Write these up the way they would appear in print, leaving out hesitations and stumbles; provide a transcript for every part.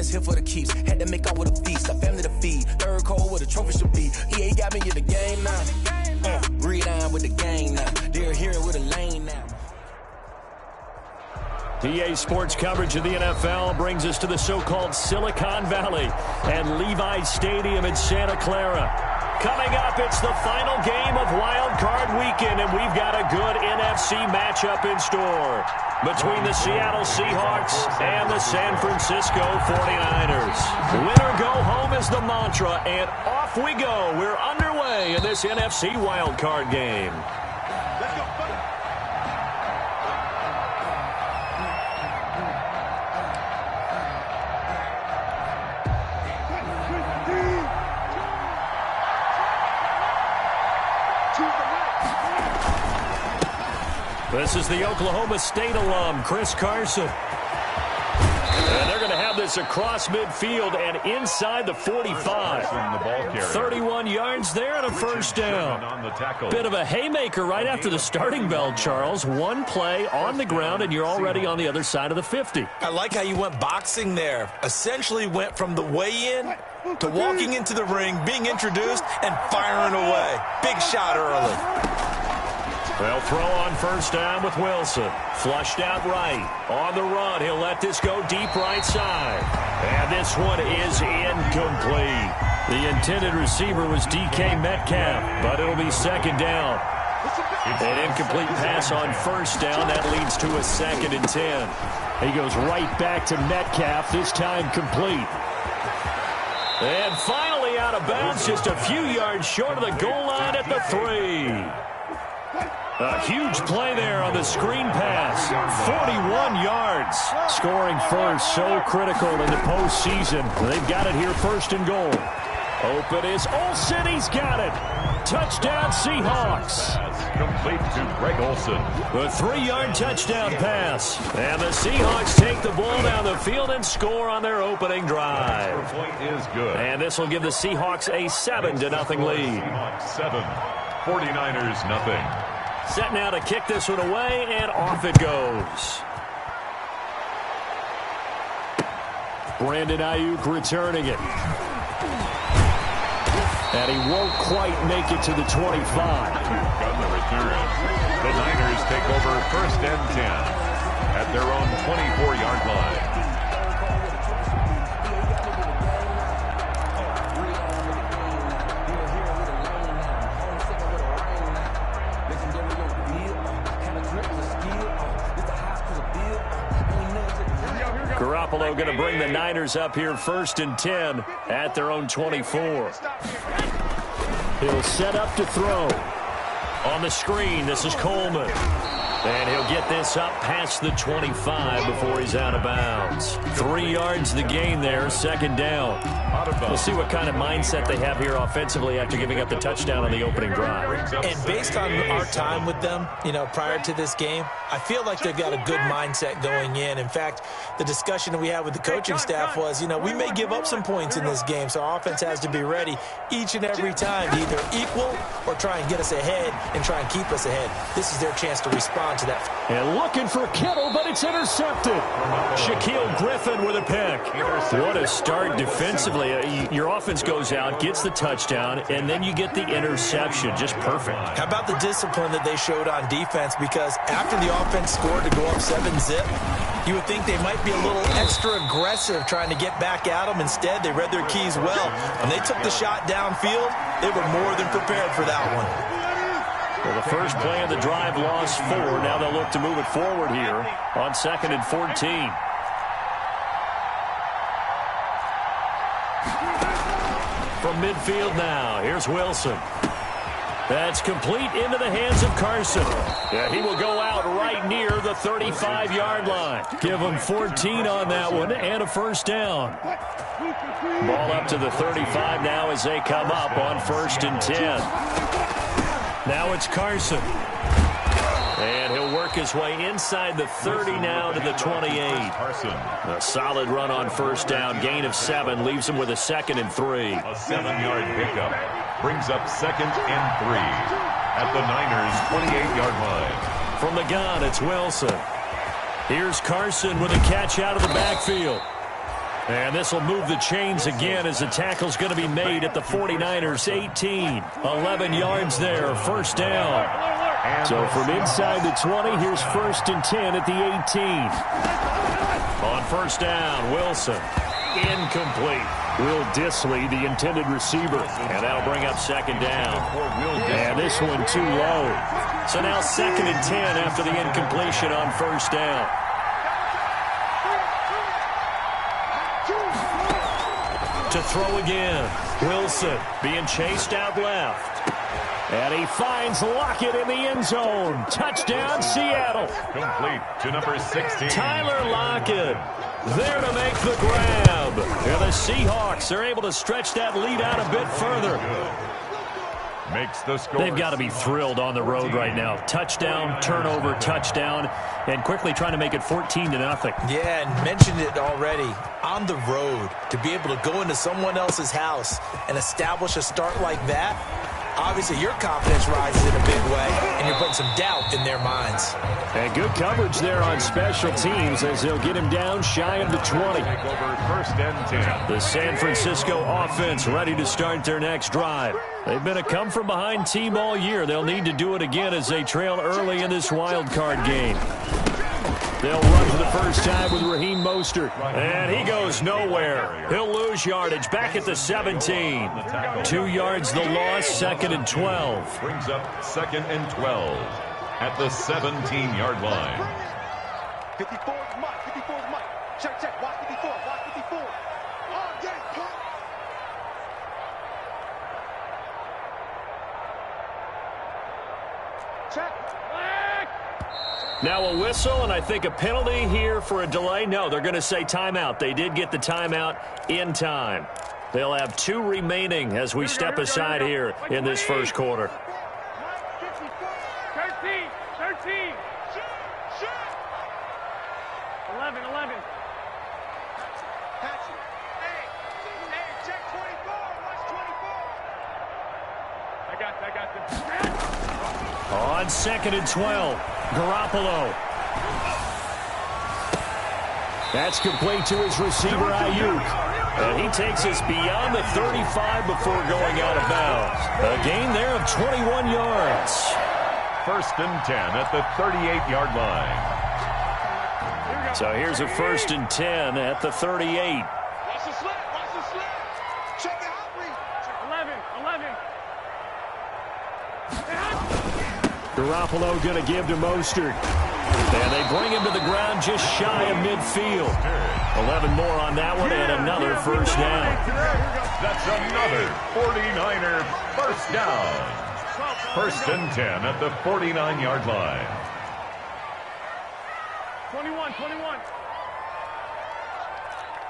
that's here for the keeps. Had to make out with a feast, a family to feed. Third cold with a trophy should be. EA got me in the game now. Read on with the gang now. They're here with a lane now. EA Sports coverage of the NFL brings us to the so-called Silicon Valley and Levi Stadium in Santa Clara. Coming up, it's the final game of Wild Card Weekend, and we've got a good NFC matchup in store between the Seattle Seahawks and the San Francisco 49ers. Win or go home is the mantra, and off we go. We're underway in this NFC Wild Card game. This is the Oklahoma State alum, Chris Carson. And they're going to have this across midfield and inside the 45. 31 yards there and a first down. Bit of a haymaker right after the starting bell, Charles. One play on the ground, and you're already on the other side of the 50. I like how you went boxing there. Essentially went from the weigh-in to walking into the ring, being introduced, and firing away. Big shot early. They'll throw on first down with Wilson. Flushed out right. On the run, he'll let this go deep right side. And this one is incomplete. The intended receiver was DK Metcalf, but it'll be second down. An incomplete pass on first down. That leads to a 2nd and 10. He goes right back to Metcalf, this time complete. And finally out of bounds, just a few yards short of the goal line at the 3. A huge play there on the screen pass. 41 yards. Scoring first, so critical in the postseason. They've got it here, first and goal. Open is Olsen. He's got it. Touchdown, Seahawks. Complete to Greg Olsen. The 3-yard touchdown pass. And the Seahawks take the ball down the field and score on their opening drive. The point is good. And this will give the Seahawks a 7-0 lead. Seahawks 7, 49ers nothing. Set now to kick this one away, and off it goes. Brandon Ayuk returning it. And he won't quite make it to the 25. On the return, the Niners take over first and 10 at their own 24-yard line. Garoppolo going to bring the Niners up here first and 10 at their own 24. He'll set up to throw. On the screen, this is Coleman. And he'll get this up past the 25 before he's out of bounds. 3 yards the gain there, second down. We'll see what kind of mindset they have here offensively after giving up the touchdown on the opening drive. And based on our time with them, prior to this game, I feel like they've got a good mindset going in. In fact, the discussion that we had with the coaching staff was, we may give up some points in this game, so our offense has to be ready each and every time to either equal or try and get us ahead and try and keep us ahead. This is their chance to respond to that. And looking for Kittle, but it's intercepted. Shaquille Griffin with a pick. What a start defensively. Your offense goes out, gets the touchdown, and then you get the interception. Just perfect. How about the discipline that they showed on defense? Because after the offense scored to go up 7-zip, you would think they might be a little extra aggressive trying to get back at them. Instead, they read their keys well. When they took the shot downfield, they were more than prepared for that one. Well, the first play of the drive lost 4. Now they'll look to move it forward here on 2nd and 14. From midfield now, here's Wilson. That's complete into the hands of Carson. Yeah, he will go out right near the 35-yard line. Give him 14 on that one and a first down. Ball up to the 35 now as they come up on 1st and 10. Now it's Carson. And he'll work his way inside the 30 now to the 28. A solid run on first down. Gain of 7 leaves him with a 2nd and 3. A 7-yard pickup brings up 2nd and 3 at the Niners' 28-yard line. From the gun, it's Wilson. Here's Carson with a catch out of the backfield. And this will move the chains again as the tackle's going to be made at the 49ers 18. 11 yards there, first down. So from inside the 20, here's 1st and 10 at the 18. On first down, Wilson. Incomplete. Will Dissly, the intended receiver. And that'll bring up 2nd down. And this one too low. So now 2nd and 10 after the incompletion on first down. To throw again. Wilson being chased out left. And he finds Lockett in the end zone. Touchdown, Seattle. Complete to number 16. Tyler Lockett there to make the grab. And the Seahawks are able to stretch that lead out a bit further. Makes the score. They've got to be thrilled on the road right now. Touchdown, turnover, touchdown, and quickly trying to make it 14-0. Yeah, and mentioned it already. On the road, to be able to go into someone else's house and establish a start like that, obviously your confidence rises in a big way, and you're putting some doubt in their minds. And good coverage there on special teams as they'll get him down shy of the 20. Take over 1st and 10. The San Francisco offense ready to start their next drive. They've been a come-from-behind team all year. They'll need to do it again as they trail early in this wild card game. They'll run for the first time with Raheem Mostert. And he goes nowhere. He'll lose yardage back at the 17. 2 yards the loss, 2nd and 12. Brings up 2nd and 12 at the 17-yard line. 54 is Mike. 54 is Mike. Check, check. Watch 54. Watch 54. All day, pump. Check. Now a whistle, and I think a penalty here for a delay. No, they're going to say timeout. They did get the timeout in time. They'll have 2 remaining as we step aside here in this first quarter. 13. 13. 11. 11. Patch it. Hey, check 24. Watch 24. I got this. On 2nd and 12, Garoppolo. That's complete to his receiver, Ayuk. And he takes us beyond the 35 before going out of bounds. A gain there of 21 yards. 1st and 10 at the 38-yard line. So here's a 1st and 10 at the 38. Watch the slip. Watch the slip. Check the outreach. 11. 11. Garoppolo going to give to Mostert. And they bring him to the ground just shy of midfield. 11 more on that one and another first down. That's another 49er first down. 1st and 10 at the 49-yard line. 21. 21.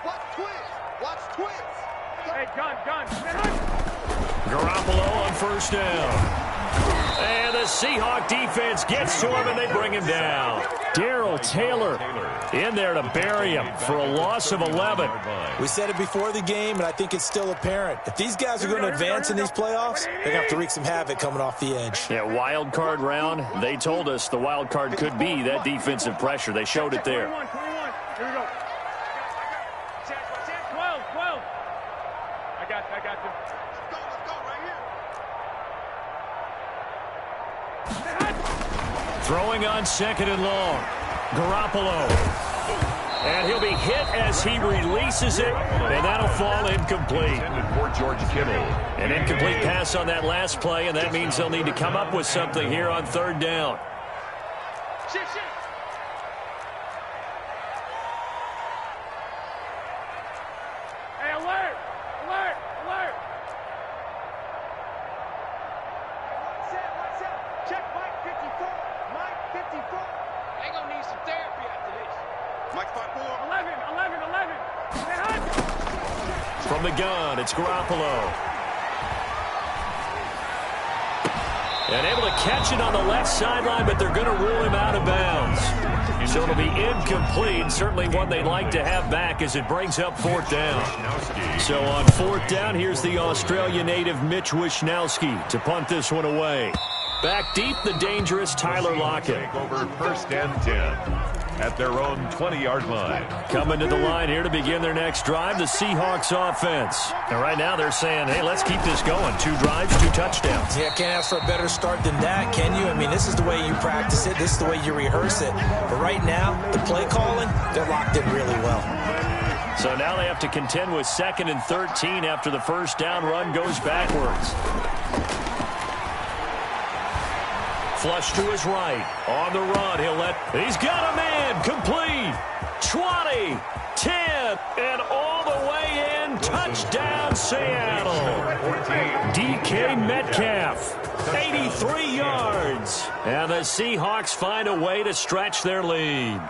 Watch twins. Watch twins. Hey, gun. Garoppolo on first down. And the Seahawk defense gets to him, and they bring him down. Darrell Taylor in there to bury him for a loss of 11. We said it before the game, and I think it's still apparent. If these guys are going to advance in these playoffs, they're going to have to wreak some havoc coming off the edge. Yeah, wild card round. They told us the wild card could be that defensive pressure. They showed it there. 21. Here we go. 12. I got you. Let's go right here. Throwing on 2nd and long. Garoppolo. And he'll be hit as he releases it, and that'll fall incomplete. For George Kittle. An incomplete pass on that last play, and that means they'll need to come up with something here on 3rd down. Shit. Hey, alert. What's up? Check Mike 54. Mike 54. They gonna need some therapy after this. Mike 54. 11. From the gun, it's Garoppolo. And able to catch it on the left sideline, but they're going to rule him out of bounds. So it'll be incomplete. Certainly one they'd like to have back as it brings up 4th down. So on 4th down, here's the Australia native Mitch Wishnowsky to punt this one away. Back deep, the dangerous Tyler Lockett. Take over 1st and 10. at their own 20-yard line. Coming to the line here to begin their next drive, the Seahawks offense. And right now they're saying, hey, let's keep this going. 2 drives, 2 touchdowns. Yeah, can't ask for a better start than that, can you? I mean, this is the way you practice it. This is the way you rehearse it. But right now, the play calling, they're locked in really well. So now they have to contend with 2nd and 13 after the first down run goes backwards. Flush to his right. On the run, he's got a man. Complete. 20, 10, and all the way in. Touchdown, Seattle. DK Metcalf, 83 yards. And the Seahawks find a way to stretch their lead.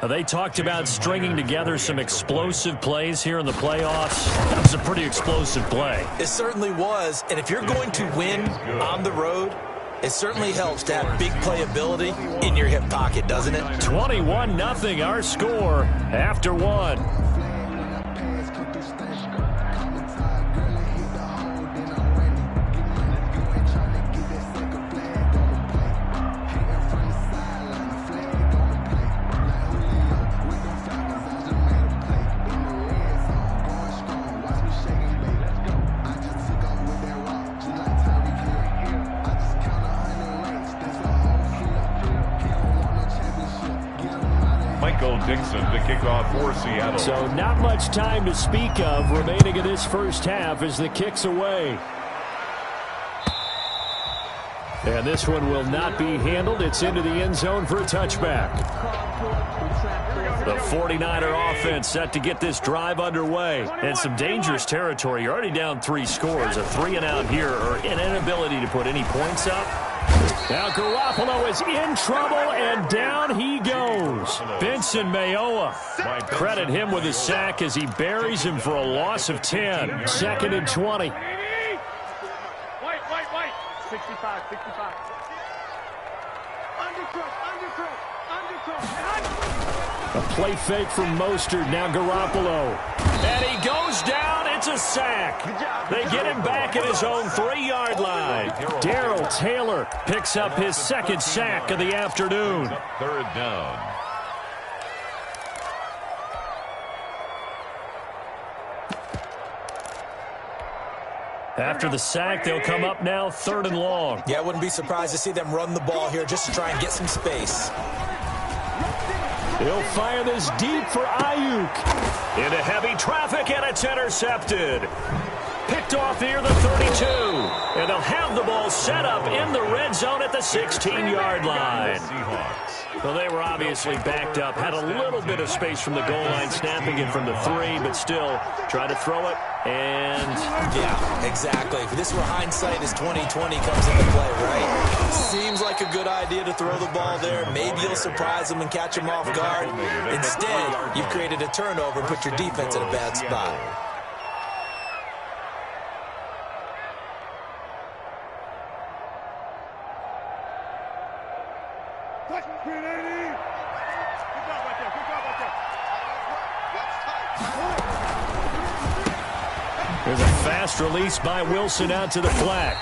They talked about stringing together some explosive plays here in the playoffs. That was a pretty explosive play. It certainly was. And if you're going to win on the road, it certainly helps to have big playability in your hip pocket, doesn't it? 21-0 our score after 1. Dixon to kick off for Seattle. So not much time to speak of remaining in this first half as the kick's away. And this one will not be handled. It's into the end zone for a touchback. The 49er offense set to get this drive underway. And some dangerous territory. You're already down 3 scores. A 3-and-out here or an inability to put any points up. Now Garoppolo is in trouble, and down he goes. Benson Mayowa. Credit him with a sack as he buries him for a loss of 10. 2nd and 20. Wait. 65. Undercrook. A play fake from Mostert. Now Garoppolo. And he goes down. It's a sack. They get him back at his own 3-yard line. Darrell Taylor picks up his 2nd sack of the afternoon. 3rd down. After the sack, they'll come up now 3rd and long. Yeah, I wouldn't be surprised to see them run the ball here just to try and get some space. He'll fire this deep for Ayuk. Into heavy traffic, and it's intercepted. Picked off near the 32. And they'll have the ball set up in the red zone at the 16-yard line. Well, they were obviously backed up. Had a little bit of space from the goal line, snapping it from the 3, but still try to throw it. And yeah, exactly. If this were hindsight as 2020 comes into play, right? Seems like a good idea to throw the ball there. Maybe you'll surprise them and catch them off guard. Instead, you've created a turnover and put your defense in a bad spot. There's a fast release by Wilson out to the flat.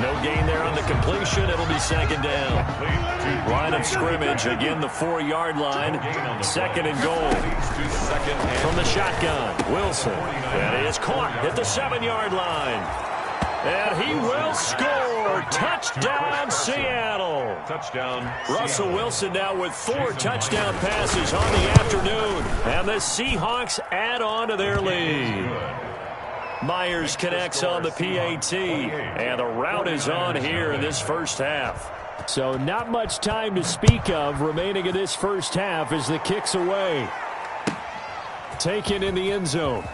No gain there on the completion. It'll be 2nd down. Line of scrimmage, again the 4-yard line. 2nd and goal. From the shotgun, Wilson. That is caught at the 7-yard line. And he will score. Touchdown, Seattle. Touchdown. Russell Wilson now with 4 touchdown passes on the afternoon. And the Seahawks add on to their lead. Myers connects on the PAT. And the route is on here in this first half. So not much time to speak of remaining in this first half as the kick's away. Taken in the end zone.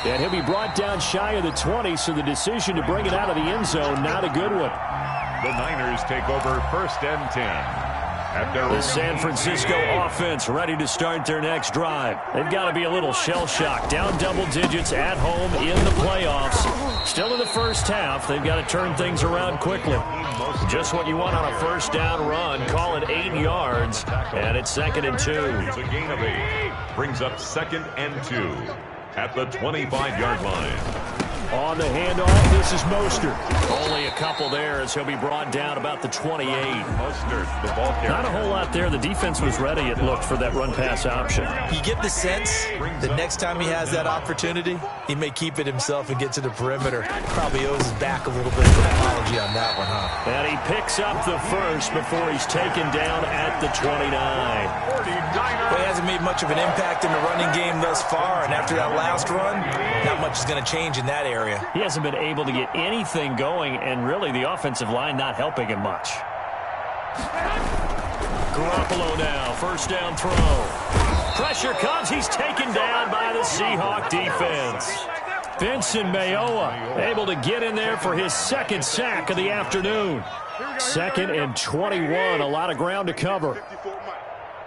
And he'll be brought down shy of the 20, so the decision to bring it out of the end zone, not a good one. The Niners take over 1st and 10. At their the San Francisco offense ready to start their next drive. They've got to be a little shell-shocked. Down double digits at home in the playoffs. Still in the first half. They've got to turn things around quickly. Just what you want on a first down run. Call it 8 yards. And it's 2nd and 2. It's a gain of 8. Brings up 2nd and 2. At the 25-yard line. On the handoff, this is Mostert. Only a couple there as he'll be brought down about the 28. Mostert, the ball carrier. Not a whole lot there. The defense was ready, it looked, for that run-pass option. You get the sense that next time he has that opportunity, he may keep it himself and get to the perimeter. Probably owes his back a little bit of an apology on that one, huh? And he picks up the first before he's taken down at the 29. Well, he hasn't made much of an impact in the running game thus far, and after that last run, not much is going to change in that area. He hasn't been able to get anything going, and really the offensive line not helping him much. Garoppolo now, first down throw. Pressure comes, he's taken down by the Seahawk defense. Vincent Mayoa able to get in there for his second sack of the afternoon. 2nd and 21, a lot of ground to cover.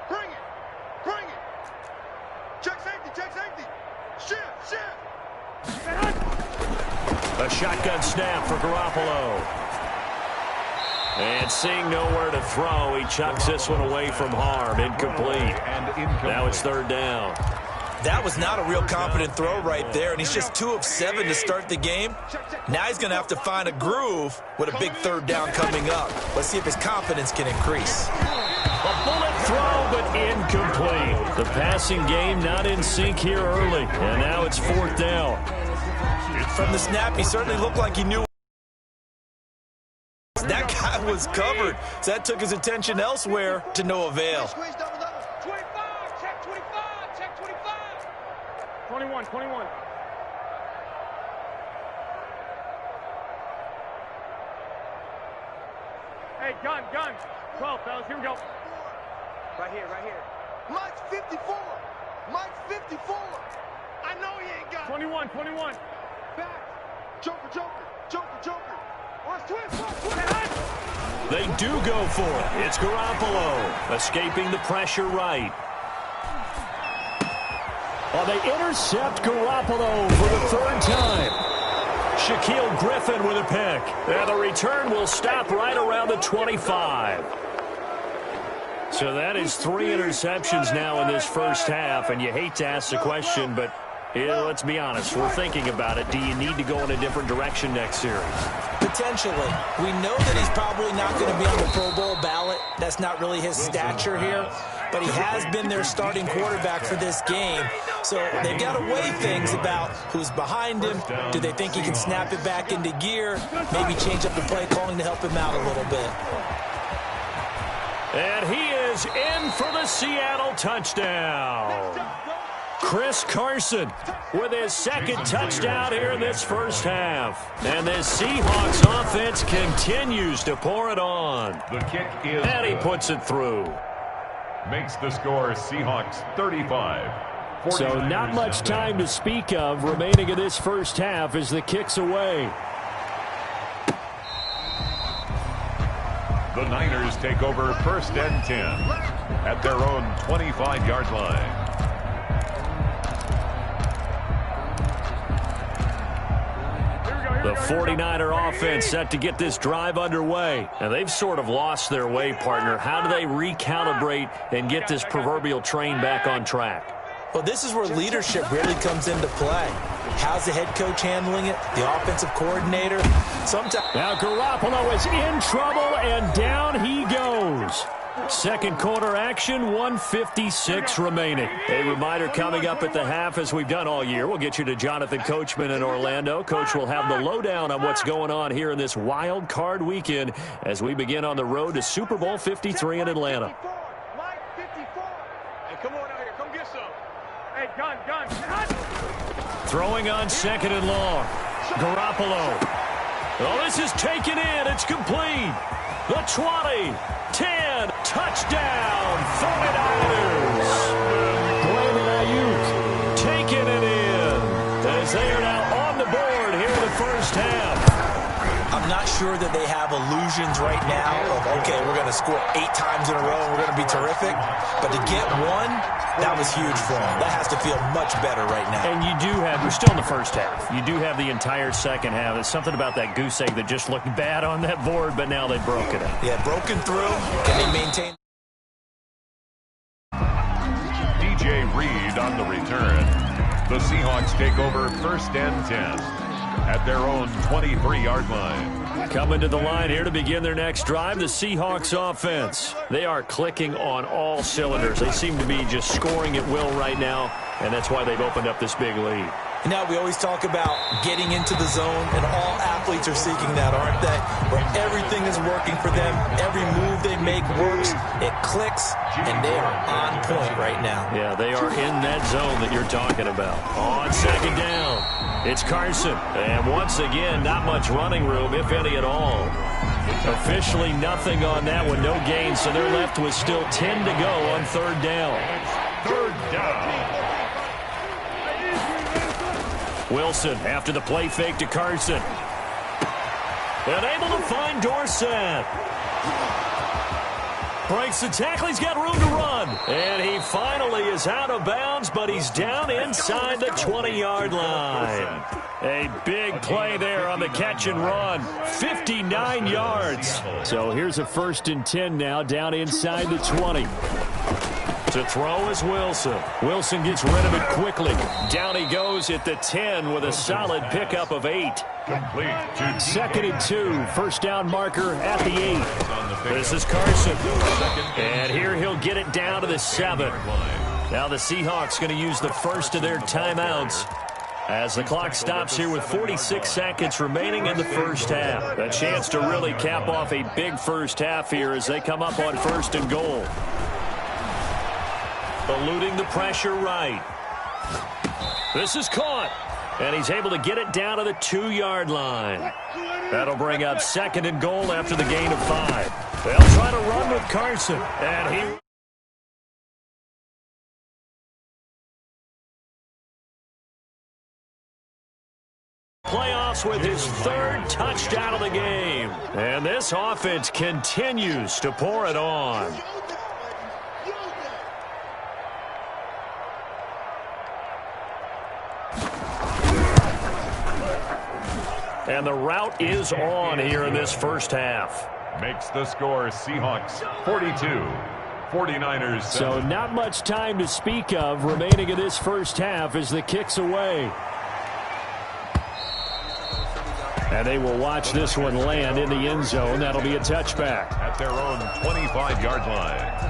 Bring it. Bring it. Check safety. Check safety. Shift. A shotgun snap for Garoppolo. And seeing nowhere to throw, he chucks this one away from harm. Incomplete. Now it's 3rd down. That was not a real confident throw right there, and he's just 2 of 7 to start the game. Now he's going to have to find a groove with a big 3rd down coming up. Let's see if his confidence can increase. A bullet throw, but incomplete. The passing game not in sync here early, and now it's 4th down. From the snap, he certainly looked like he knew that guy was covered, so that took his attention elsewhere to no avail. 25. Check 25. Check 25. 21. Hey, gun. 12, fellas. Here we go. Right here. Mike's 54. I know he ain't got 21. Back. Joker. They do go for it. It's Garoppolo escaping the pressure right. Oh, they intercept Garoppolo for the 3rd time. Shaquille Griffin with a pick. And the return will stop right around the 25. So that is 3 interceptions now in this first half, and you hate to ask the question, but let's be honest, we're thinking about it. Do you need to go in a different direction next series? Potentially. We know that he's probably not going to be on the Pro Bowl ballot. That's not really his stature here. But he has been their starting quarterback for this game. So they've got to weigh things about who's behind him. Do they think he can snap it back into gear? Maybe change up the play calling to help him out a little bit. And he is in for the Seattle touchdown. Chris Carson with his 2nd touchdown here in this first half. And this Seahawks offense continues to pour it on. The kick is and he puts it through. Makes the score Seahawks 35. So not much time to speak of remaining in this first half as the kick's away. The Niners take over 1st and 10 at their own 25-yard line. The 49er offense set to get this drive underway. And they've sort of lost their way, partner. How do they recalibrate and get this proverbial train back on track? Well, this is where leadership really comes into play. How's the head coach handling it? The offensive coordinator? Sometimes. Now Garoppolo is in trouble, and down he goes. 2nd quarter action, 1:56 remaining. A reminder coming up at the half, as we've done all year. We'll get you to Jonathan Coachman in Orlando. Coach will have the lowdown on what's going on here in this wild card weekend as we begin on the road to Super Bowl 53 in Atlanta. Mike 54. Hey, come on out here. Come get some. Hey, gun. Throwing on 2nd and long. Garoppolo. Oh, this is taken in. It's complete. The 20. 10, touchdown, 49ers. Brandon Ayuk taking it in as they are now on the board here in the first half. I'm not sure that they have illusions right now of, okay, we're going to score 8 times in a row and we're going to be terrific. But to get one, that was huge for them. That has to feel much better right now. And you do have, we're still in the first half. You do have the entire second half. There's something about that goose egg that just looked bad on that board, but now they've broken it. Yeah, broken through. Can they maintain? DJ Reed on the return. The Seahawks take over 1st and 10 at their own 23-yard line. Coming to the line here to begin their next drive, the Seahawks offense. They are clicking on all cylinders. They seem to be just scoring at will right now, and that's why they've opened up this big lead. Now, we always talk about getting into the zone, and all athletes are seeking that, aren't they? Where everything is working for them, every move they make works, it clicks, and they are on point right now. Yeah, they are in that zone that you're talking about. On second down, it's Carson. And once again, not much running room, if any at all. Officially nothing on that one, no gain, so they're left with still 10 to go on third down. Third down. Wilson after the play fake to Carson. And able to find Dorsett. Breaks the tackle. He's got room to run. And he finally is out of bounds, but he's down inside the 20-yard line. A big play there on the catch and run. 59 yards. So here's a 1st and 10 now, down inside the 20. To throw is Wilson. Wilson gets rid of it quickly. Down he goes at the 10 with a solid pickup of 8. Complete. 2nd and 2. 1st down marker at the 8. This is Carson. And here he'll get it down to the 7. Now the Seahawks going to use the first of their timeouts as the clock stops here with 46 seconds remaining in the first half. A chance to really cap off a big first half here as they come up on 1st and goal. Eluding the pressure right. This is caught. And he's able to get it down to the 2-yard line. That'll bring up 2nd and goal after the gain of 5. They'll try to run with Carson. And he... playoffs with his 3rd touchdown of the game. And this offense continues to pour it on. And the route is on here in this first half. Makes the score Seahawks 42, 49ers 7. So not much time to speak of remaining in this first half as the kick's away. And they will watch this one land in the end zone. That'll be a touchback. At their own 25-yard line.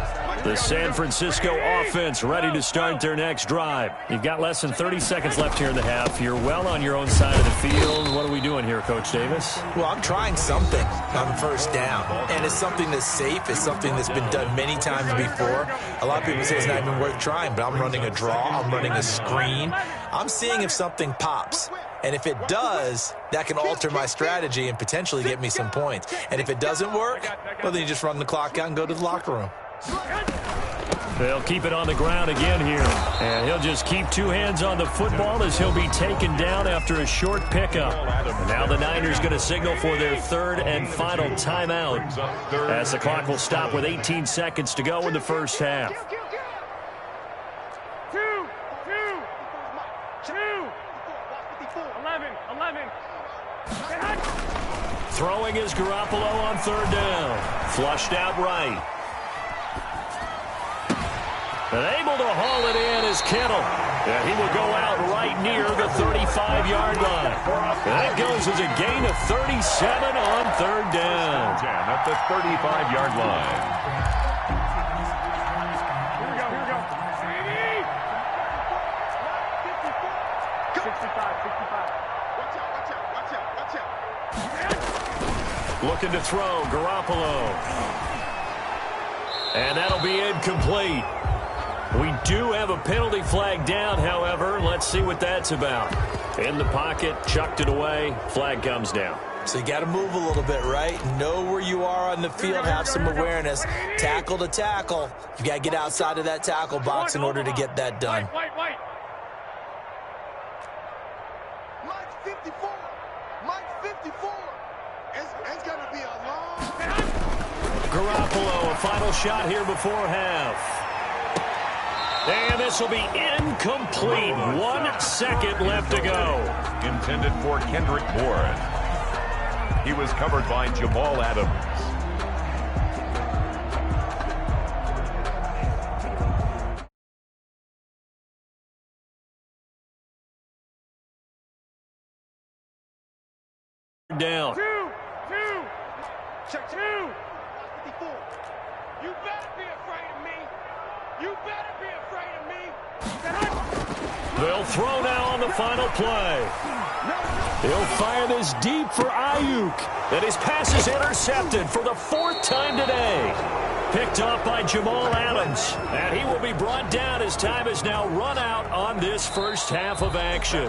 The San Francisco offense ready to start their next drive. You've got less than 30 seconds left here in the half. You're well on your own side of the field. What are we doing here, Coach Davis? Well, I'm trying something on 1st down, and it's something that's safe. It's something that's been done many times before. A lot of people say it's not even worth trying, but I'm running a draw. I'm running a screen. I'm seeing if something pops. And if it does, that can alter my strategy and potentially get me some points. And if it doesn't work, well, then you just run the clock out and go to the locker room. They'll keep it on the ground again here. And he'll just keep 2 hands on the football as he'll be taken down after a short pickup. And now the Niners going to signal for their 3rd and final timeout as the clock will stop with 18 seconds to go in the first half. 11. Throwing is Garoppolo on 3rd down. Flushed out right. And able to haul it in is Kittle. And he will go out right near the 35-yard line. That goes as a gain of 37 on 3rd down. At the 35-yard line. Here we go. 65. Watch out. Looking to throw, Garoppolo. And that'll be incomplete. We do have a penalty flag down, however. Let's see what that's about. In the pocket, chucked it away. Flag comes down. So you got to move a little bit, right? Know where you are on the field, have some awareness. Tackle to tackle. You got to get outside of that tackle box in order to get that done. Wait. Mike 54. It's going to be a long... Garoppolo, a final shot here before half. And this will be incomplete. 1 second left to go. Intended for Kendrick Bourne. He was covered by Jamal Adams. down. Check 2. 54. You better be afraid of me. You better be afraid of me. They'll throw now on the final play. He'll fire this deep for Ayuk. And his pass is intercepted for the 4th time today. Picked off by Jamal Adams. And he will be brought down as time is now run out on this first half of action.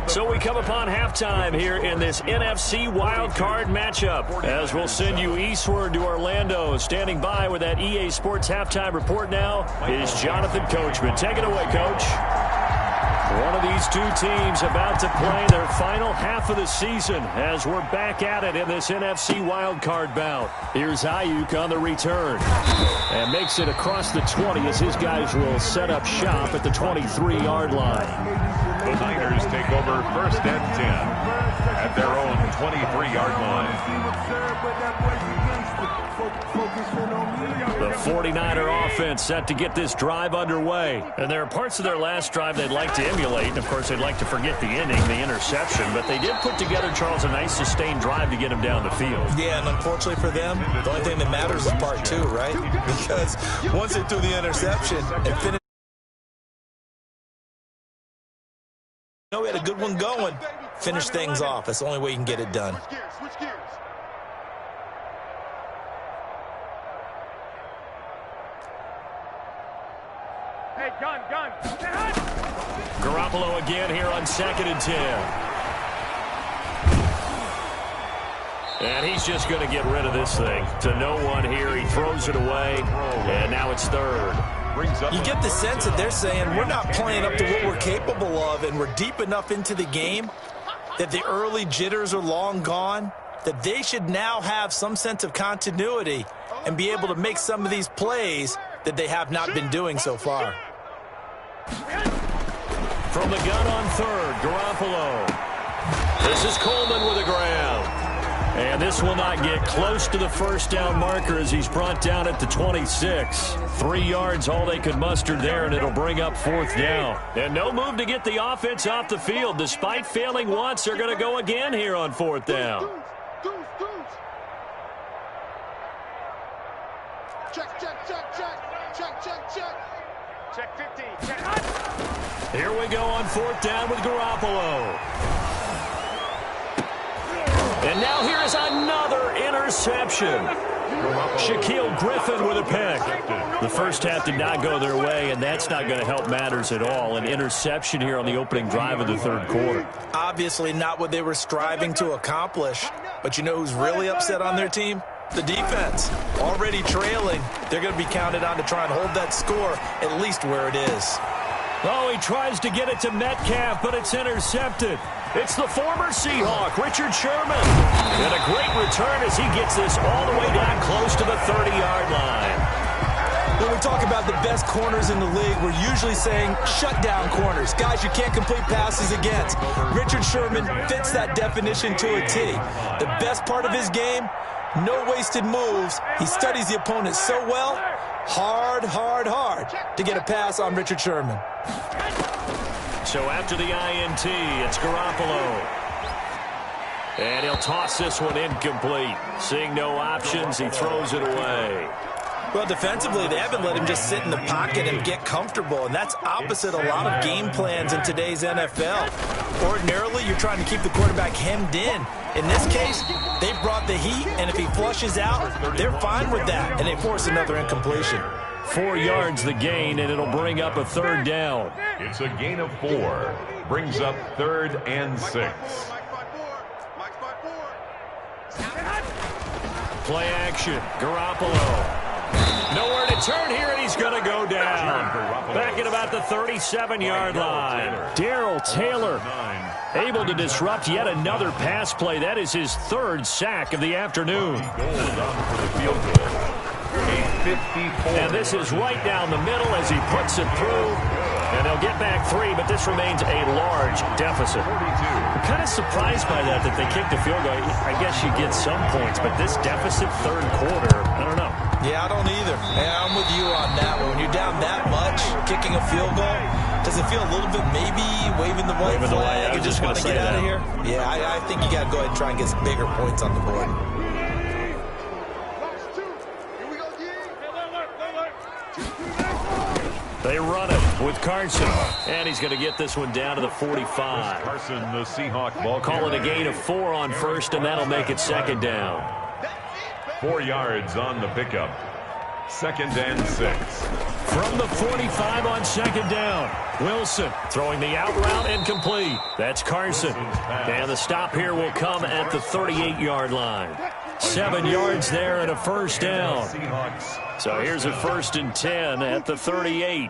So we come upon halftime here in this NFC wildcard matchup. As we'll send you eastward to Orlando. Standing by with that EA Sports halftime report now is Jonathan Coachman. Take it away, Coach. One of these two teams about to play their final half of the season as we're back at it in this NFC wildcard bout. Here's Ayuk on the return and makes it across the 20 as his guys will set up shop at the 23-yard line. The Niners take over 1st and 10 at their own 23-yard line. The 49er offense set to get this drive underway. And there are parts of their last drive they'd like to emulate. And, of course, they'd like to forget the ending, the interception. But they did put together, Charles, a nice sustained drive to get him down the field. Yeah, and unfortunately for them, the only thing that matters is part 2, right? Because once they threw the interception and finished, we had a good one going. Finish things off. That's the only way you can get it done. Switch gears. Hey, gun. Garoppolo again here on 2nd and 10. And he's just going to get rid of this thing to no one here. He throws it away, and now it's 3rd. You get the sense that they're saying we're not playing up to what we're capable of, and we're deep enough into the game that the early jitters are long gone, that they should now have some sense of continuity and be able to make some of these plays that they have not been doing so far. From the gun on 3rd, Garoppolo. This is Coleman with a grab. And this will not get close to the first down marker as he's brought down at the 26. 3 yards, all they could muster there, and it'll bring up 4th down. And no move to get the offense off the field. Despite failing once, they're going to go again here on 4th down. Check 50. Check. Here we go on 4th down with Garoppolo. And now here is another interception. Shaquille Griffin with a pick. The first half did not go their way, and that's not going to help matters at all. An interception here on the opening drive of the 3rd quarter. Obviously not what they were striving to accomplish. But you know who's really upset on their team? The defense. Already trailing. They're going to be counted on to try and hold that score at least where it is. Oh, he tries to get it to Metcalf, but it's intercepted. It's the former Seahawk, Richard Sherman. And a great return as he gets this all the way down close to the 30-yard line. When we talk about the best corners in the league, we're usually saying shutdown corners, guys you can't complete passes against. Richard Sherman fits that definition to a T. The best part of his game, no wasted moves. He studies the opponent so well. Hard to get a pass on Richard Sherman. So after the INT, it's Garoppolo. And he'll toss this one incomplete. Seeing no options, he throws it away. Well, defensively, they haven't let him just sit in the pocket and get comfortable, and that's opposite a lot of game plans in today's NFL. Ordinarily, you're trying to keep the quarterback hemmed in. In this case, they brought the heat, and if he flushes out, they're fine with that, and they force another incompletion. 4 yards the gain, and it'll bring up a 3rd down. It's a gain of 4. Brings up 3rd and 6. Play action. Garoppolo. Nowhere to turn here, and he's going to go down. Back at about the 37-yard line. Darrell Taylor able to disrupt yet another pass play. That is his 3rd sack of the afternoon. And this is right down the middle as he puts it through. And they'll get back 3, but this remains a large deficit. I'm kind of surprised by that they kicked the field goal. I guess you get some points, but this deficit 3rd quarter, I don't know. Yeah, I don't either. Yeah, I'm with you on that one. When you're down that much, kicking a field goal, Does it feel a little bit maybe waving the white flag and just want to get out of here? Yeah, I think you got to go ahead and try and get some bigger points on the board. They run it with Carson, and he's going to get this one down to the 45. Carson, the Seahawk ball. Call it a gain of 4 on first, and that'll make it second down. 4 yards on the pickup. 2nd and 6. From the 45 on second down. Wilson throwing the out route incomplete. That's Carson. And the stop here will come at the 38-yard line. 7 yards there and a first down. So here's a 1st and 10 at the 38.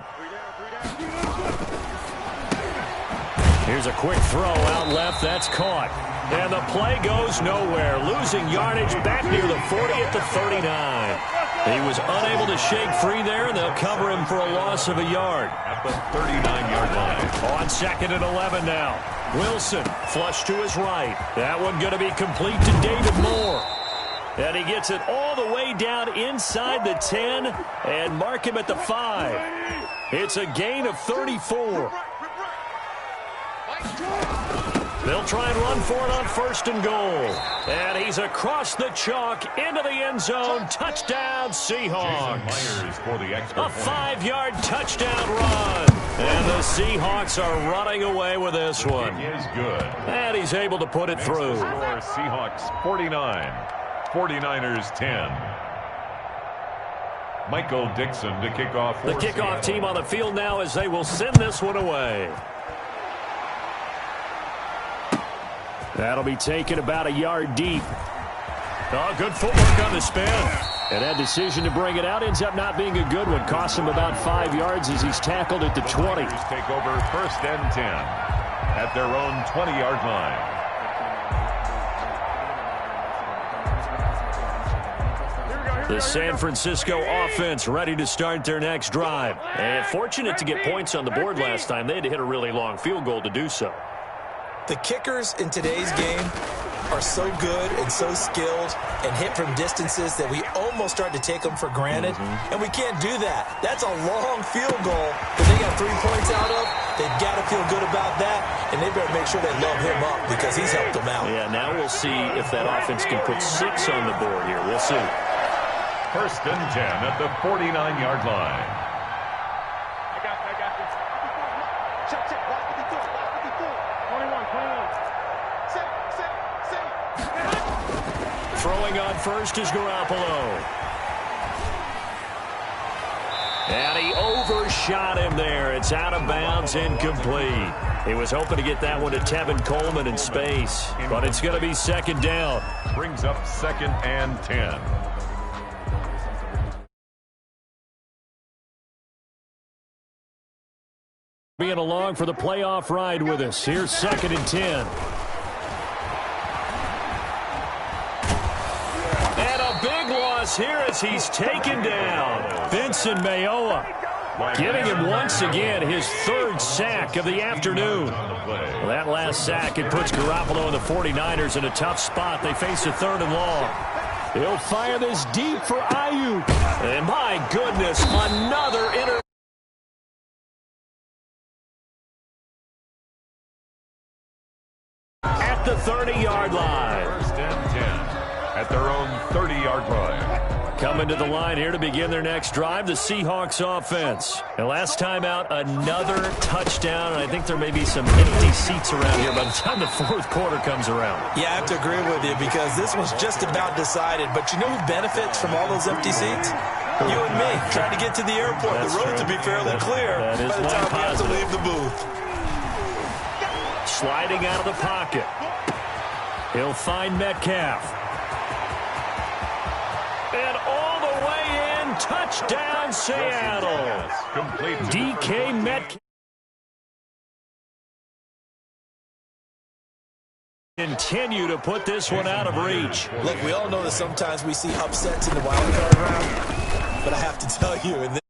Here's a quick throw out left. That's caught. And the play goes nowhere. Losing yardage back near the 40 at the 39. He was unable to shake free there, and they'll cover him for a loss of a yard. At the 39-yard line. On 2nd and 11 now. Wilson flush to his right. That one going to be complete to David Moore. And he gets it all the way down inside the 10 and mark him at the 5. It's a gain of 34. They'll try and run for it on 1st and goal. And he's across the chalk into the end zone. Touchdown, Seahawks. A 5-yard touchdown run. And the Seahawks are running away with this one. It is good. And he's able to put it through. Seahawks 49. 49ers 10. Michael Dixon to kick off. The kickoff team on the field now as they will send this one away. That'll be taken about a yard deep. Oh, good footwork on the spin. And that decision to bring it out ends up not being a good one. Costs him about 5 yards as he's tackled at the 20. Take over 1st and 10 at their own 20-yard line. The San Francisco offense ready to start their next drive. And fortunate to get points on the board last time. They had to hit a really long field goal to do so. The kickers in today's game are so good and so skilled and hit from distances that we almost start to take them for granted. And we can't do that. That's a long field goal that they got 3 points out of. They've got to feel good about that, and they better make sure they love him up because he's helped them out. Yeah, now we'll see if that offense can put 6 on the board here. We'll see. 1st and 10 at the 49-yard line. I got this. Check. Watch 54. 21. Throwing on first is Garoppolo. And he overshot him there. It's out of bounds, incomplete. He was hoping to get that one to Tevin Coleman in space, but it's going to be 2nd down. Brings up 2nd and 10. Being along for the playoff ride with us. Here's 2nd and 10. And a big loss here as he's taken down. Vincent Mayoa giving him once again his 3rd sack of the afternoon. Well, that last sack, it puts Garoppolo and the 49ers in a tough spot. They face a 3rd and long. He'll fire this deep for Ayuk. And my goodness, another interception. The 30-yard line. 1st and 10 at their own 30-yard line. Coming to the line here to begin their next drive, the Seahawks offense. And last time out, another touchdown. And I think there may be some empty seats around here by the time the 4th quarter comes around. Yeah, I have to agree with you because this one's just about decided. But you know who benefits from all those empty seats? You and me, trying to get to the airport. That's the roads true. will be fairly clear by the time we have to leave the booth. Sliding out of the pocket. He'll find Metcalf. And all the way in, touchdown Seattle. Complete. DK Metcalf. Continue to put this one out of reach. Look, we all know that sometimes we see upsets in the wild card round, but I have to tell you, in this